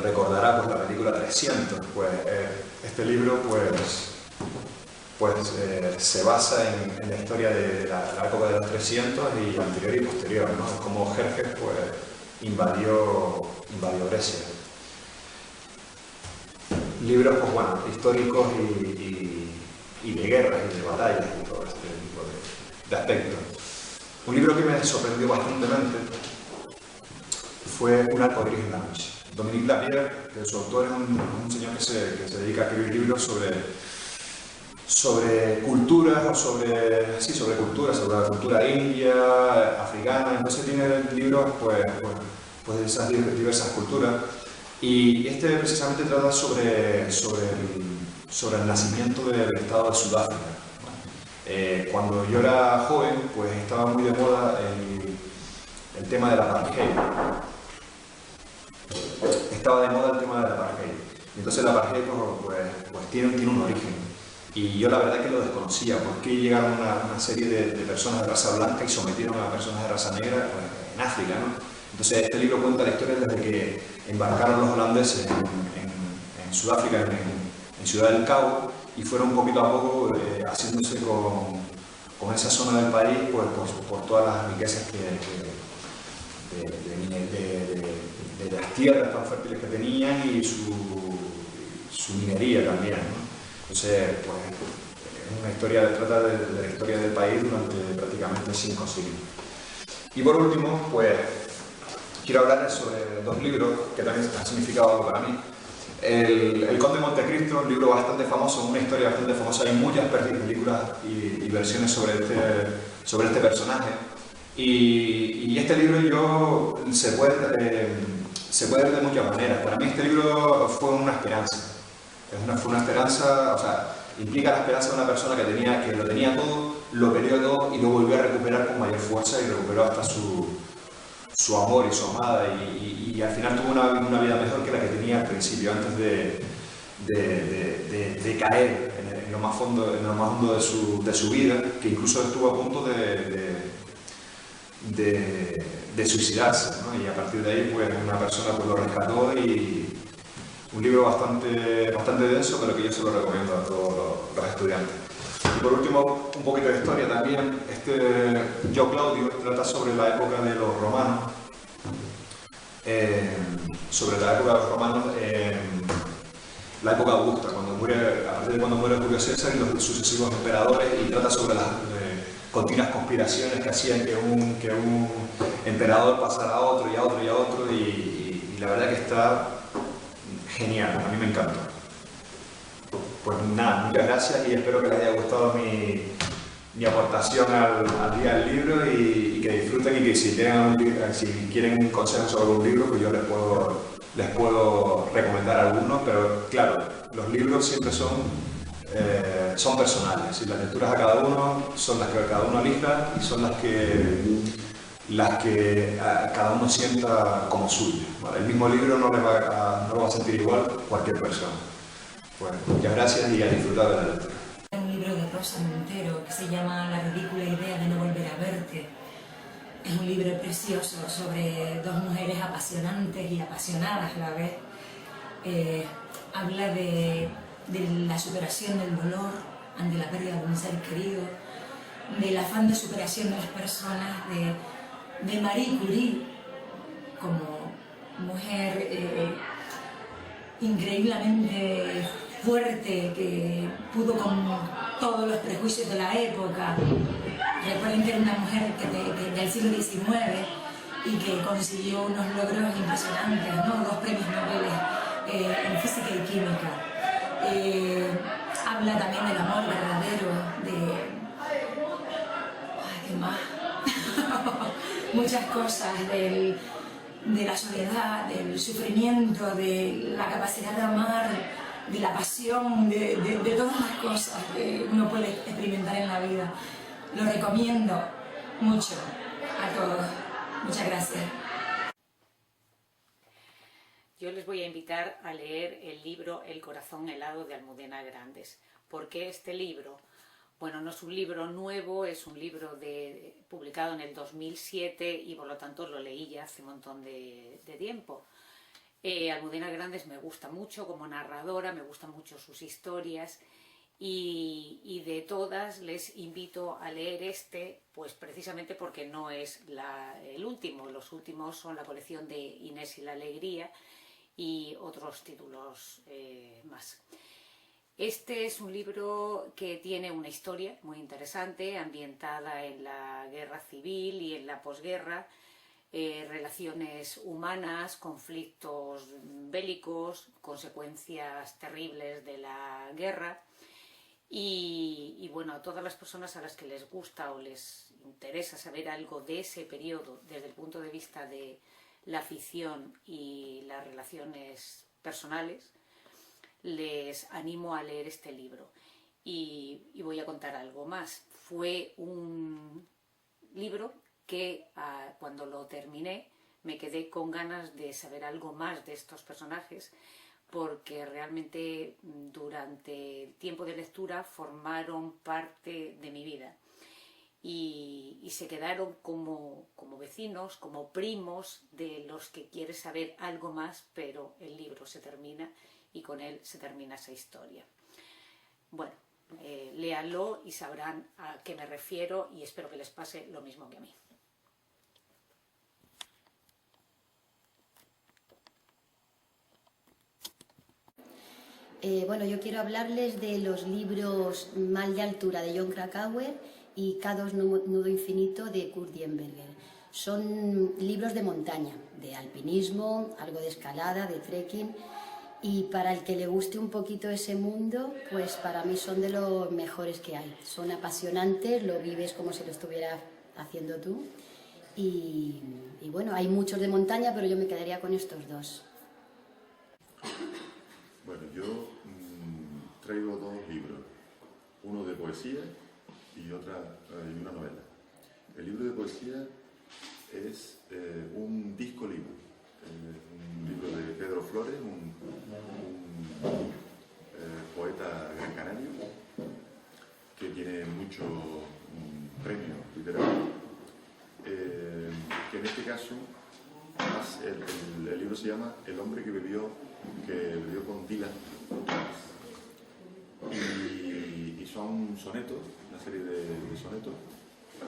recordará pues la película 300. Pues este libro se basa en la historia de la época de los 300 y anterior y posterior, ¿no? Como Jerjes pues invadió Grecia. Libros pues bueno, históricos y de guerras y de batallas y todo este tipo de aspectos. Un libro que me sorprendió bastante fue Un arcoíris en la noche. Dominique Lapierre, que su autor es un señor que se dedica a escribir libros sobre culturas o sobre la cultura india, africana. Entonces tiene libros pues de esas diversas culturas. Y este precisamente trata sobre el nacimiento del Estado de Sudáfrica. Cuando yo era joven, pues estaba muy de moda el tema del apartheid. Estaba de moda el tema del apartheid. Entonces el apartheid pues tiene un origen. Y yo la verdad que lo desconocía. ¿Por qué llegaron una serie de personas de raza blanca y sometieron a personas de raza negra en África, ¿no? Entonces este libro cuenta la historia desde que embarcaron los holandeses en Sudáfrica, en Ciudad del Cabo, y fueron poquito a poco haciéndose con esa zona del país pues, por todas las riquezas de las tierras tan fértiles que tenían y su minería también, ¿no? Entonces, pues, es una historia que trata de la historia del país durante prácticamente 5 siglos. Y por último, pues, quiero hablarles sobre 2 libros que también han significado algo para mí. El Conde de Montecristo, un libro bastante famoso, una historia bastante famosa. Hay muchas películas y versiones sobre este personaje. Y este libro se puede ver de muchas maneras. Para mí este libro fue una esperanza. Fue una esperanza, o sea, implica la esperanza de una persona que lo tenía todo, lo perdió todo y lo volvió a recuperar con mayor fuerza y recuperó hasta su amor y su amada y al final tuvo una vida mejor que la que tenía al principio, antes de caer en lo más hondo de su vida, que incluso estuvo a punto de suicidarse, ¿no? Y a partir de ahí pues una persona pues lo rescató y un libro bastante denso, pero que yo se lo recomiendo a todos los estudiantes. Y por último, un poquito de historia también. Yo Claudio trata sobre la época de los romanos, la época augusta, a partir de cuando muere Julio César y los sucesivos emperadores, y trata sobre las continuas conspiraciones que hacían que un emperador pasara a otro y a otro y a otro, y la verdad que está genial, a mí me encantó. Pues nada, muchas gracias y espero que les haya gustado mi aportación al día del libro y que disfruten, y que si quieren consejos sobre un libro, pues yo les puedo recomendar algunos, pero claro, los libros siempre son personales y las lecturas a cada uno son las que cada uno elija y son las que cada uno sienta como suyo, ¿vale? El mismo libro no lo va a sentir igual cualquier persona. Bueno, muchas gracias y a disfrutar de la lectura. Un libro de Rosa Montero que se llama La ridícula idea de no volver a verte. Es un libro precioso sobre 2 mujeres apasionantes y apasionadas a la vez. Habla de la superación del dolor ante la pérdida de un ser querido, del afán de superación de las personas, de Marie Curie como mujer increíblemente fuerte, que pudo con todos los prejuicios de la época. Recuerden que era una mujer del siglo XIX y que consiguió unos logros impresionantes, ¿no? 2 premios Nobel en física y química. Habla también del amor verdadero, ¿qué más? Muchas cosas, de la soledad, del sufrimiento, de la capacidad de amar, de la pasión, de todas las cosas que uno puede experimentar en la vida. Lo recomiendo mucho a todos. Muchas gracias. Yo les voy a invitar a leer el libro El corazón helado de Almudena Grandes. ¿Por qué este libro? Bueno, no es un libro nuevo, es un libro publicado en el 2007 y por lo tanto lo leí ya hace un montón de tiempo. Almudena Grandes me gusta mucho como narradora, me gustan mucho sus historias y de todas les invito a leer pues precisamente porque no es el último. Los últimos son la colección de Inés y la Alegría y otros títulos más. Este es un libro que tiene una historia muy interesante, ambientada en la guerra civil y en la posguerra. relaciones humanas, conflictos bélicos, consecuencias terribles de la guerra. Y bueno, a todas las personas a las que les gusta o les interesa saber algo de ese periodo desde el punto de vista de la ficción y las relaciones personales, les animo a leer este libro. Y voy a contar algo más. Fue un libro que cuando lo terminé me quedé con ganas de saber algo más de estos personajes, porque realmente durante el tiempo de lectura formaron parte de mi vida y se quedaron como vecinos, como primos de los que quieres saber algo más, pero el libro se termina y con él se termina esa historia. Bueno, léanlo y sabrán a qué me refiero y espero que les pase lo mismo que a mí. Bueno, yo quiero hablarles de los libros Mal de altura de Jon Krakauer y K2 Nudo Infinito de Kurt Diemberger. Son libros de montaña, de alpinismo, algo de escalada, de trekking, y para el que le guste un poquito ese mundo, pues para mí son de los mejores que hay. Son apasionantes, lo vives como si lo estuvieras haciendo tú, y bueno, hay muchos de montaña, pero yo me quedaría con estos dos. Bueno, yo traigo dos libros, uno de poesía y una novela. El libro de poesía es un disco libro, un libro de Pedro Flores, un poeta gran canario que tiene muchos premios literarios, que en este caso el libro se llama El hombre que bebió con Dylan, y son sonetos, una serie de sonetos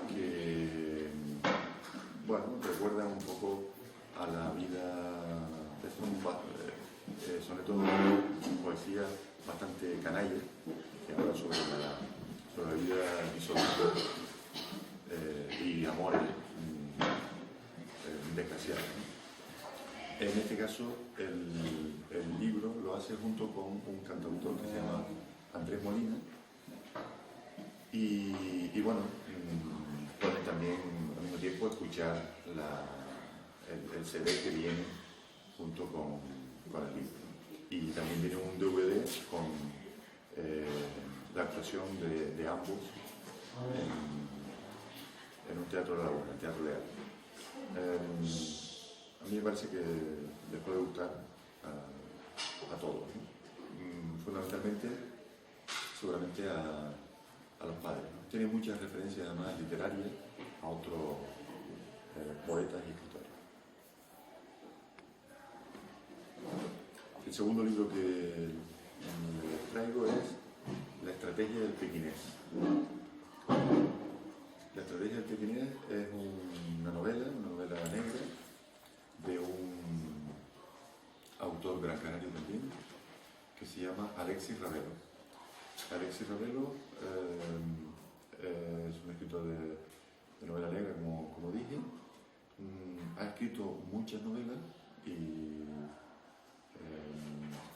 que, bueno, recuerdan un poco a la vida. Es un soneto de poesía bastante canalla, que habla sobre la vida disoluta y amores desgraciados. En este caso, el libro lo hace junto con un cantautor que se llama Andrés Molina, y bueno, pueden también al mismo tiempo escuchar el CD que viene junto con el libro. Y también viene un DVD con la actuación de ambos en un teatro de la Laguna, el Teatro Leal. A mí me parece que les puede gustar a todos, ¿no? Fundamentalmente, seguramente a los padres, ¿no? Tiene muchas referencias además literarias a otros poetas y escritores. El segundo libro que les traigo es La estrategia del pequinés. La estrategia del pequinés es una novela negra de un autor gran canario también, que se llama Alexis Ravelo. Alexis Ravelo es un escritor de novela negra, como dije. Ha escrito muchas novelas y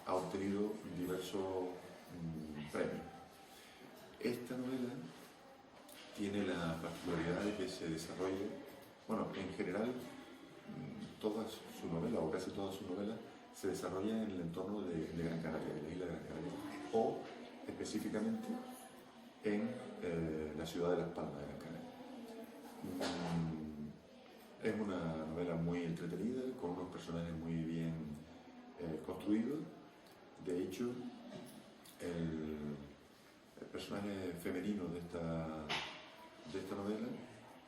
ha obtenido diversos premios. Esta novela tiene la particularidad de que se desarrolla, bueno, en general, todas sus novelas, o casi todas sus novelas, se desarrollan en el entorno de Gran Canaria, de la isla de Gran Canaria, o específicamente en la ciudad de Las Palmas de Gran Canaria. Es una novela muy entretenida, con unos personajes muy bien construidos. De hecho, el personaje femenino de esta novela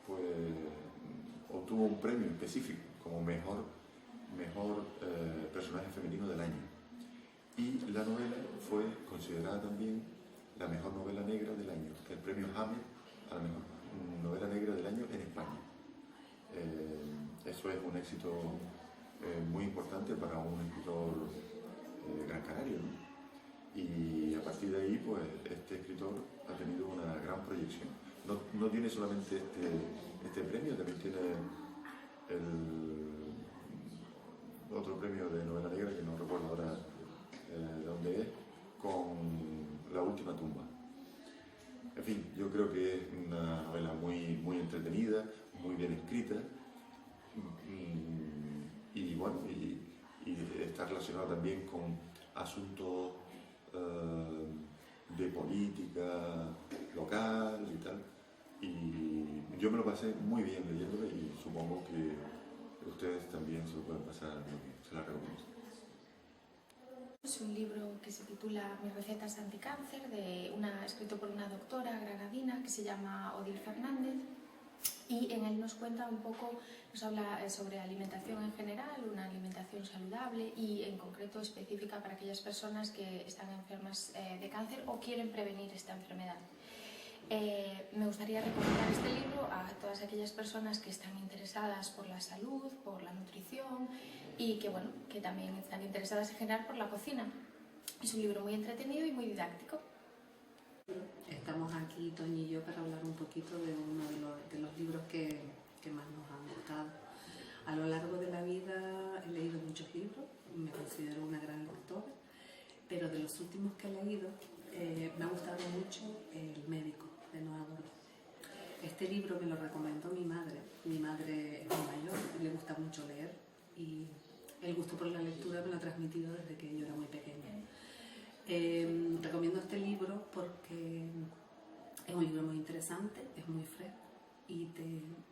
pues obtuvo un premio específico como mejor personaje femenino del año, y la novela fue considerada también la mejor novela negra del año, el premio Hammer a la mejor novela negra del año en España. Eso es un éxito muy importante para un escritor gran canario, ¿no? Y a partir de ahí, pues, este escritor ha tenido una gran proyección. No tiene solamente este premio, también tiene otro premio de novela negra, que no recuerdo ahora de dónde es, con La última tumba. En fin, yo creo que es una novela muy entretenida, muy bien escrita, y bueno, y está relacionada también con asuntos de política local y tal. Y yo me lo pasé muy bien leyéndolo y supongo que ustedes también se lo pueden pasar muy bien. Se la recomiendo. Es un libro que se titula Mis recetas anticáncer, escrito por una doctora granadina que se llama Odile Fernández, y en él nos cuenta un poco, nos habla sobre alimentación en general, una alimentación saludable y en concreto específica para aquellas personas que están enfermas de cáncer o quieren prevenir esta enfermedad. Me gustaría recomendar este libro a todas aquellas personas que están interesadas por la salud, por la nutrición y que, bueno, que también están interesadas en general por la cocina. Es un libro muy entretenido y muy didáctico. Estamos aquí, Toñi y yo, para hablar un poquito de uno de los libros que más nos han gustado. A lo largo de la vida he leído muchos libros, me considero una gran lectora, pero de los últimos que he leído me ha gustado mucho El médico, de Noa Borges. Este libro me lo recomendó mi madre. Mi madre es muy mayor y le gusta mucho leer y el gusto por la lectura me lo ha transmitido desde que yo era muy pequeña. Recomiendo este libro porque es un libro muy interesante, es muy fresco y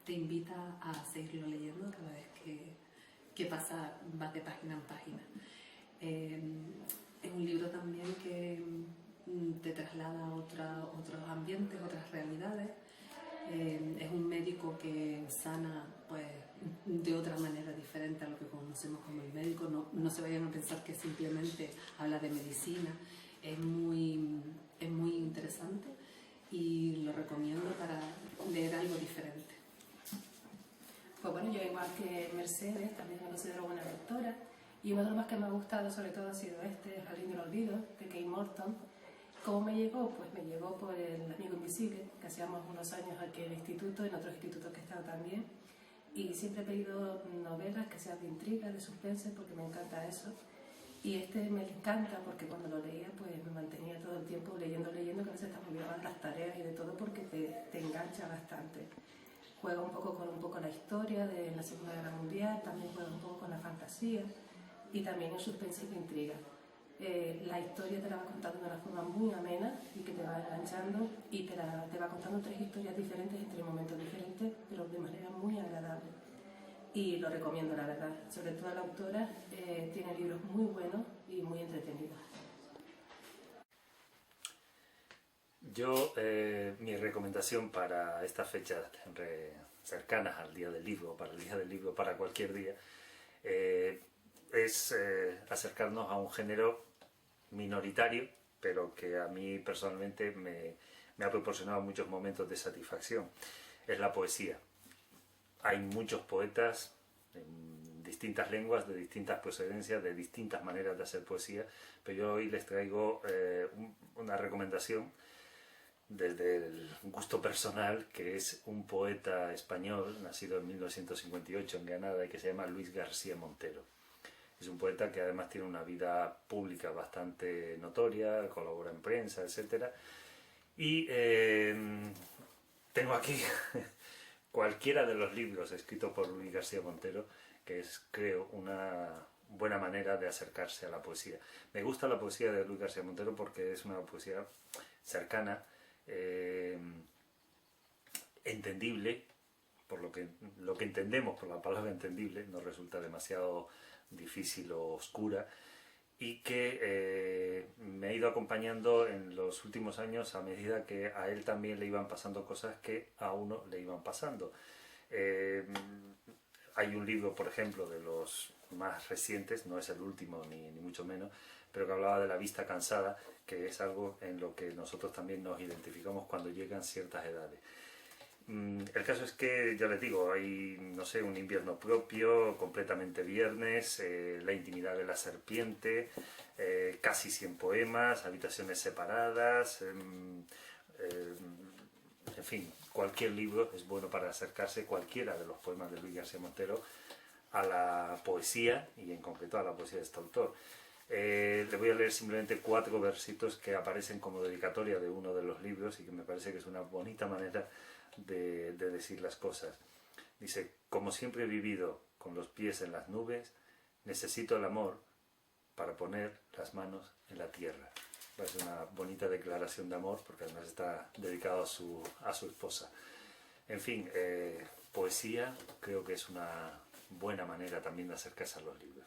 te invita a seguirlo leyendo cada vez que vas de página en página. Es un libro también que te traslada a otros ambientes, otras realidades. Es un médico que sana pues, de otra manera diferente a lo que conocemos como el médico. No se vayan a pensar que simplemente habla de medicina. Es muy interesante y lo recomiendo para leer algo diferente. Pues bueno, yo igual que Mercedes también me considero buena lectora y uno de los más que me ha gustado sobre todo ha sido este, Jardín del Olvido, de Kate Morton. ¿Cómo me llegó? Pues me llegó por El amigo invisible, que hacíamos unos años aquí en el instituto, en otros institutos que he estado también. Y siempre he pedido novelas que sean de intriga, de suspense, porque me encanta eso. Y este me encanta porque cuando lo leía pues me mantenía todo el tiempo leyendo, que a veces te olvidabas de las tareas y de todo porque te engancha bastante. Juega un poco con la historia de la Segunda Guerra Mundial, también juega un poco con la fantasía y también el suspense y la intriga. La historia te la va contando de una forma muy amena y que te va enganchando y te va contando tres historias diferentes en tres momentos diferentes, pero de manera muy agradable. Y lo recomiendo, la verdad. Sobre todo la autora tiene libros muy buenos y muy entretenidos. Yo, mi recomendación para estas fechas cercanas al Día del Libro, para el Día del Libro, para cualquier día, es acercarnos a un género minoritario, pero que a mí personalmente me ha proporcionado muchos momentos de satisfacción. Es la poesía. Hay muchos poetas en distintas lenguas, de distintas procedencias, de distintas maneras de hacer poesía, pero yo hoy les traigo una recomendación desde el gusto personal, que es un poeta español, nacido en 1958 en Granada, y que se llama Luis García Montero. Es un poeta que además tiene una vida pública bastante notoria, colabora en prensa, etc. Y tengo aquí cualquiera de los libros escritos por Luis García Montero, que es, creo, una buena manera de acercarse a la poesía. Me gusta la poesía de Luis García Montero porque es una poesía cercana, entendible, por lo que entendemos por la palabra entendible, no resulta demasiado difícil o oscura, y que me ha ido acompañando en los últimos años a medida que a él también le iban pasando cosas que a uno le iban pasando. Hay un libro, por ejemplo, de los más recientes, no es el último ni mucho menos, pero que hablaba de la vista cansada, que es algo en lo que nosotros también nos identificamos cuando llegan ciertas edades. El caso es que, ya les digo, hay, no sé, Un invierno propio, Completamente viernes, La intimidad de la serpiente, casi 100 poemas, Habitaciones separadas, en fin, cualquier libro es bueno para acercarse, cualquiera de los poemas de Luis García Montero, a la poesía, y en concreto a la poesía de este autor. Le voy a leer simplemente 4 versitos que aparecen como dedicatoria de uno de los libros y que me parece que es una bonita manera de decir las cosas. Dice: como siempre he vivido con los pies en las nubes, necesito el amor para poner las manos en la tierra. Es una bonita declaración de amor, porque además está dedicado a su esposa. En fin, poesía creo que es una buena manera también de acercarse a los libros.